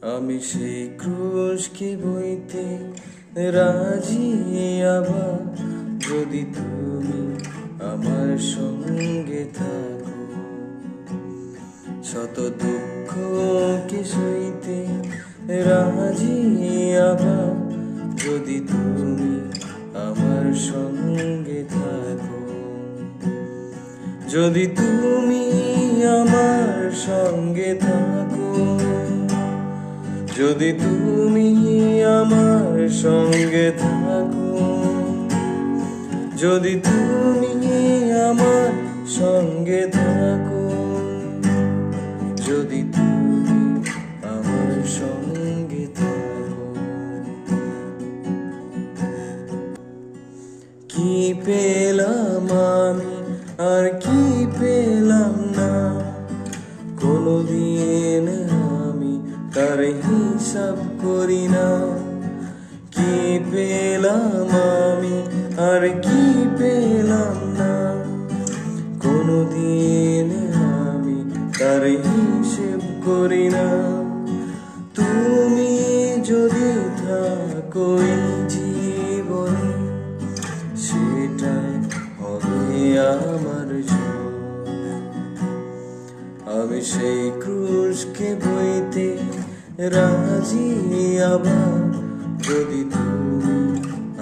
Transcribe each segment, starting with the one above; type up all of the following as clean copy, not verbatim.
আমি সেই ক্রুশকে বইতে রাজি, আবার যদি তুমি আমার সঙ্গে থাকো। শত দুঃখকে সইতে রাজি, আবার যদি তুমি আমার সঙ্গে থাকো। যদি তুমি আমার সঙ্গে থাকো, যদি তুমি আমার সঙ্গে থাকো, যদি তুমি আমার সঙ্গে থাকো, যদি তুমি আমার সঙ্গে থাকো। কি পেলাম আমি আর কি পেলাম না, কোনদিন আমি তার হিসাব করি না। কি পেলাম আমি আর কি পেলাম না, কোনদিন আমি তার হিসেব করি না। তুমি যদি থাকো এই জীবনে, সেটাই হবে আমার জয়। আমি সেই ক্রুশকে বইতে রাজি, আবার যদি তুমি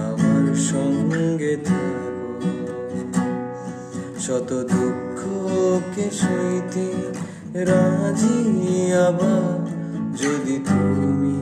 আমার সঙ্গে থাকো। শত দুঃখকে সইতে রাজি, আবার যদি তুমি